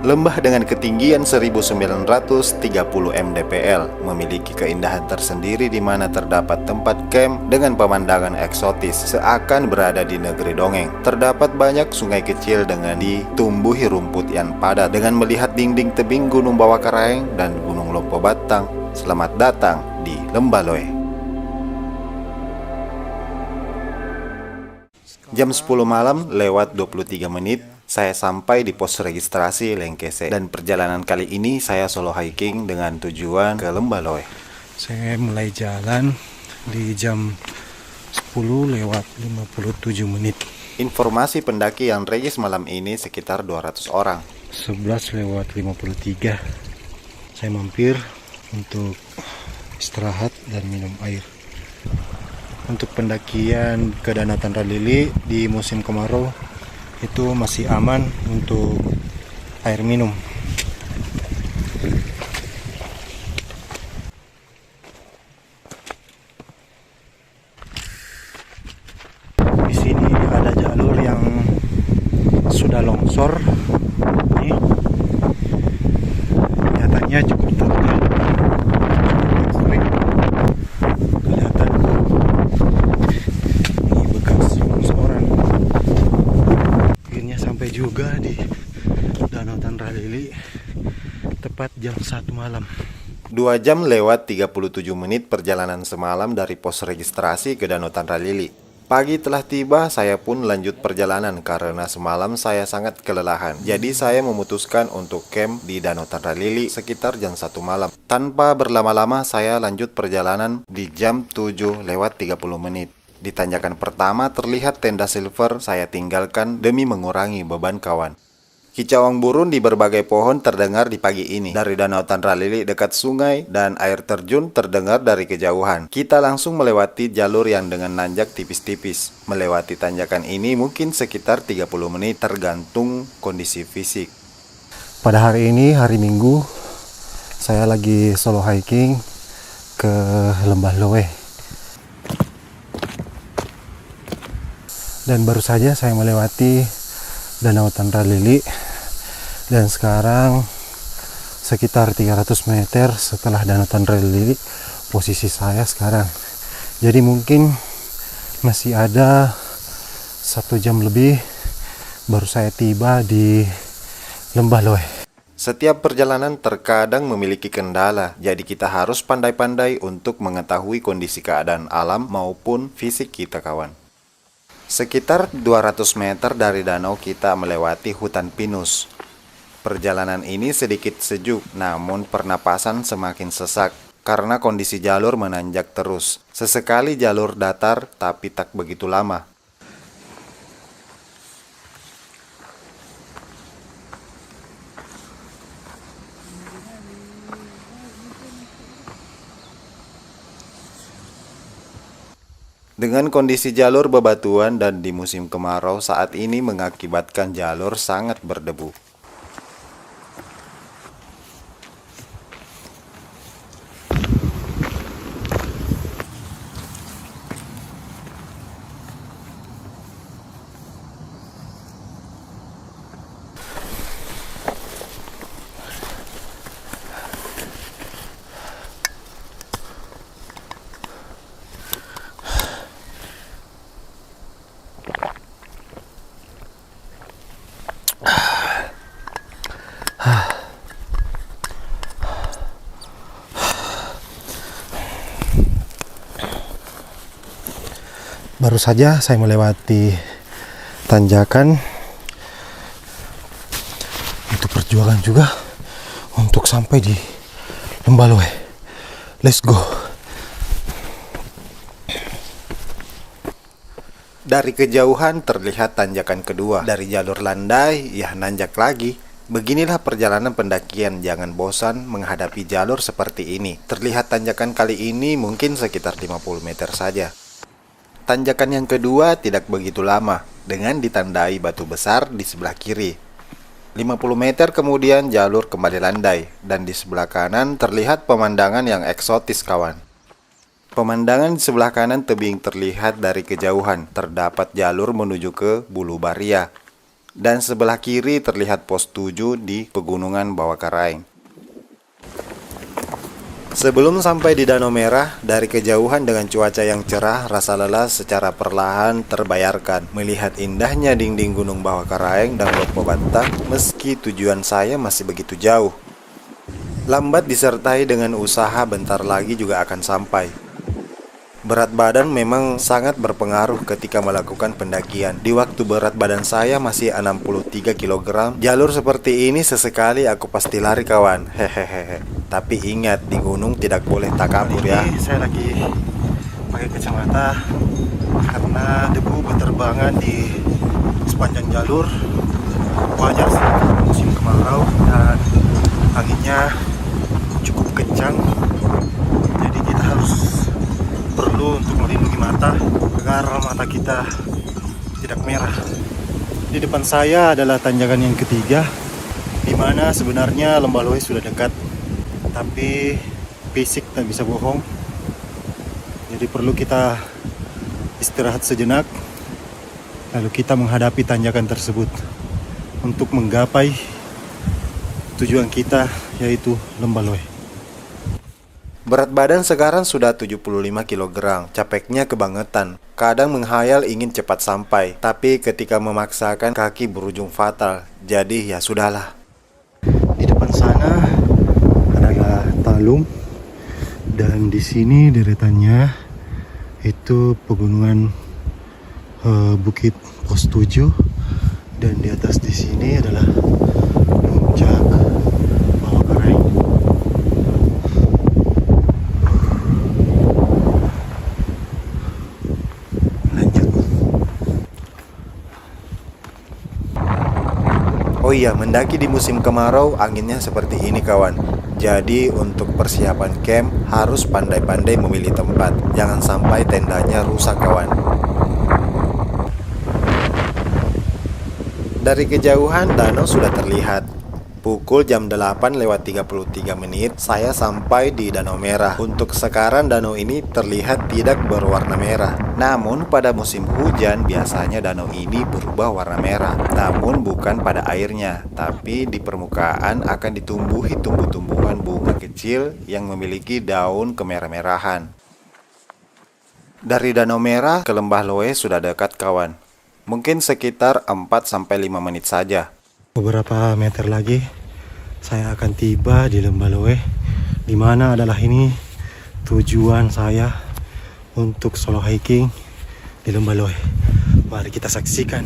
Lembah dengan ketinggian 1930 mdpl memiliki keindahan tersendiri di mana terdapat tempat camp dengan pemandangan eksotis seakan berada di negeri dongeng. Terdapat banyak sungai kecil dengan ditumbuhi rumput yang padat. Dengan melihat dinding tebing Gunung Bawah Karaeng dan Gunung Lompo Batang, selamat datang di Lembah Loe. Jam 10 malam lewat 23 menit saya sampai di pos registrasi Lengkese, dan perjalanan kali ini saya solo hiking dengan tujuan ke Lembah Loe. Saya mulai jalan di jam 10 lewat 57 menit. Informasi pendaki yang regis malam ini sekitar 200 orang. 11 lewat 53. Saya mampir untuk istirahat dan minum air. Untuk pendakian ke Danau Tandralili di musim kemarau itu masih aman untuk air minum. Di sini ada jalur yang sudah longsor. Ini kelihatannya cukup terkenal. Sering kelihatan ini bekas longsoran. Akhirnya sampai juga di Danau Tandralili tepat jam 1 malam. 2 jam lewat 37 menit perjalanan semalam dari pos registrasi ke Danau Tandralili. Pagi telah tiba, saya pun lanjut perjalanan karena semalam saya sangat kelelahan. Jadi saya memutuskan untuk camp di Danau Tandralili sekitar jam 1 malam. Tanpa berlama-lama saya lanjut perjalanan di jam 7 lewat 30 menit. Di tanjakan pertama terlihat tenda silver saya tinggalkan demi mengurangi beban kawan. Kicauan burung di berbagai pohon terdengar di pagi ini. Dari Danau Tandralili dekat sungai dan air terjun terdengar dari kejauhan. Kita langsung melewati jalur yang dengan nanjak tipis-tipis. Melewati tanjakan ini mungkin sekitar 30 menit tergantung kondisi fisik. Pada hari ini, hari Minggu, saya lagi solo hiking ke Lembah Loe. Dan baru saja saya melewati Danau Tandralili, dan sekarang sekitar 300 meter setelah Danau Tandralili posisi saya sekarang. Jadi mungkin masih ada 1 jam lebih baru saya tiba di Lembah Loe. Setiap perjalanan terkadang memiliki kendala, jadi kita harus pandai-pandai untuk mengetahui kondisi keadaan alam maupun fisik kita kawan. Sekitar 200 meter dari danau kita melewati hutan pinus. Perjalanan ini sedikit sejuk, namun pernapasan semakin sesak karena kondisi jalur menanjak terus. Sesekali jalur datar, tapi tak begitu lama. Dengan kondisi jalur bebatuan dan di musim kemarau saat ini mengakibatkan jalur sangat berdebu. Baru saja saya melewati tanjakan. Itu perjuangan juga untuk sampai di Lembah Loe. Let's go. Dari kejauhan terlihat tanjakan kedua. Dari jalur landai, ya nanjak lagi. Beginilah perjalanan pendakian, jangan bosan menghadapi jalur seperti ini. Terlihat tanjakan kali ini mungkin sekitar 50 meter saja. Tanjakan yang kedua tidak begitu lama, dengan ditandai batu besar di sebelah kiri. 50 meter kemudian jalur kembali landai, dan di sebelah kanan terlihat pemandangan yang eksotis kawan. Pemandangan di sebelah kanan tebing terlihat dari kejauhan. Terdapat jalur menuju ke Bulu Baria. Dan sebelah kiri terlihat pos 7 di Pegunungan Bawah Karaeng. Sebelum sampai di Danau Merah, dari kejauhan dengan cuaca yang cerah, rasa lelah secara perlahan terbayarkan. Melihat indahnya dinding Gunung Bawah Karaeng dan Lopo Battang, meski tujuan saya masih begitu jauh. Lambat disertai dengan usaha bentar lagi juga akan sampai. Berat badan memang sangat berpengaruh ketika melakukan pendakian. Di waktu berat badan saya masih 63 kg, jalur seperti ini sesekali aku pasti lari kawan. Hehehe. Tapi ingat, di gunung tidak boleh takabur ya. Ini saya lagi pakai kacamata karena debu berterbangan di sepanjang jalur. Wajar sih musim kemarau dan anginnya cukup kencang. Jadi kita harus perlu untuk melindungi mata agar mata kita tidak merah. Di depan saya adalah tanjakan yang ketiga, di mana sebenarnya Lembah Loe sudah dekat, tapi fisik tak bisa bohong. Jadi perlu kita istirahat sejenak, lalu kita menghadapi tanjakan tersebut untuk menggapai tujuan kita, yaitu Lembah Loe. Berat badan sekarang sudah 75 kg, capeknya kebangetan. Kadang menghayal ingin cepat sampai, tapi ketika memaksakan kaki berujung fatal. Jadi ya sudahlah. Di depan sana adalah Talung, dan di sini deretannya itu pegunungan Bukit Pos 7, dan di atas di sini adalah puncak Bawah Karaeng. Oh iya, mendaki di musim kemarau anginnya seperti ini kawan. Jadi untuk persiapan camp harus pandai-pandai memilih tempat. Jangan sampai tendanya rusak kawan. Dari kejauhan danau sudah terlihat. Pukul jam 8:33 saya sampai di Danau Merah. Untuk sekarang danau ini terlihat tidak berwarna merah. Namun pada musim hujan biasanya danau ini berubah warna merah. Namun bukan pada airnya, tapi di permukaan akan ditumbuhi tumbuh-tumbuhan bunga kecil yang memiliki daun kemerah-merahan. Dari Danau Merah ke Lembah Loe sudah dekat kawan. Mungkin sekitar 4-5 menit saja. Beberapa meter lagi saya akan tiba di Lembah Loe, di mana adalah ini tujuan saya untuk solo hiking di Lembah Loe. Mari kita saksikan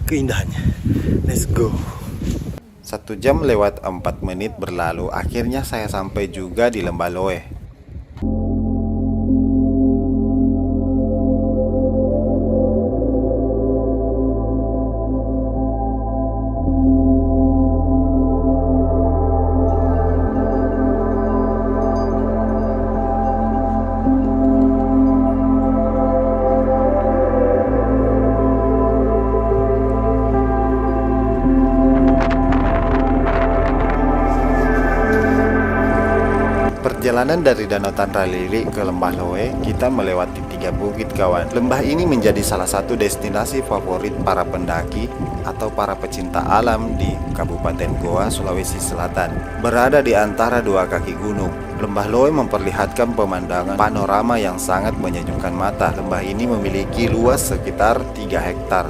keindahannya. Let's go. 1 jam lewat 4 menit berlalu, akhirnya saya sampai juga di Lembah Loe. Perjalanan dari Danau Tandralili ke Lembah Loe, kita melewati 3 bukit kawan. Lembah ini menjadi salah satu destinasi favorit para pendaki atau para pecinta alam di Kabupaten Goa, Sulawesi Selatan. Berada di antara 2 kaki gunung, Lembah Loe memperlihatkan pemandangan panorama yang sangat menyejukkan mata. Lembah ini memiliki luas sekitar 3 hektar.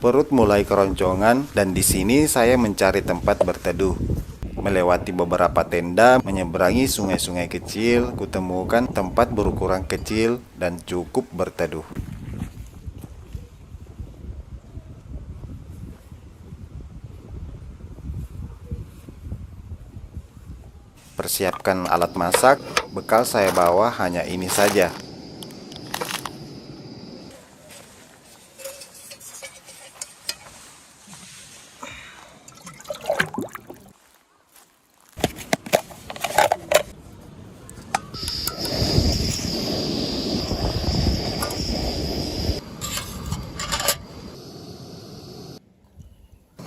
Perut mulai keroncongan dan di sini saya mencari tempat berteduh. Melewati beberapa tenda, menyeberangi sungai-sungai kecil, kutemukan tempat berukuran kecil dan cukup berteduh. Persiapkan alat masak, bekal saya bawa hanya ini saja.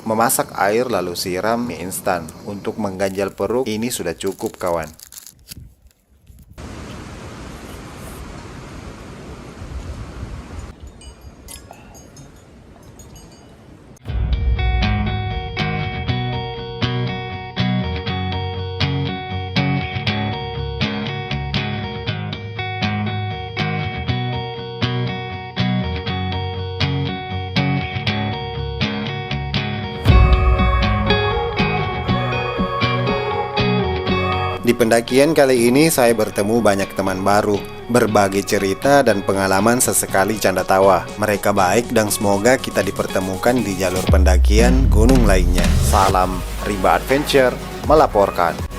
Memasak air lalu siram mie instan. Untuk mengganjal perut ini sudah cukup kawan. Di pendakian kali ini saya bertemu banyak teman baru, berbagi cerita dan pengalaman sesekali canda tawa. Mereka baik dan semoga kita dipertemukan di jalur pendakian gunung lainnya. Salam Rimba Adventure melaporkan.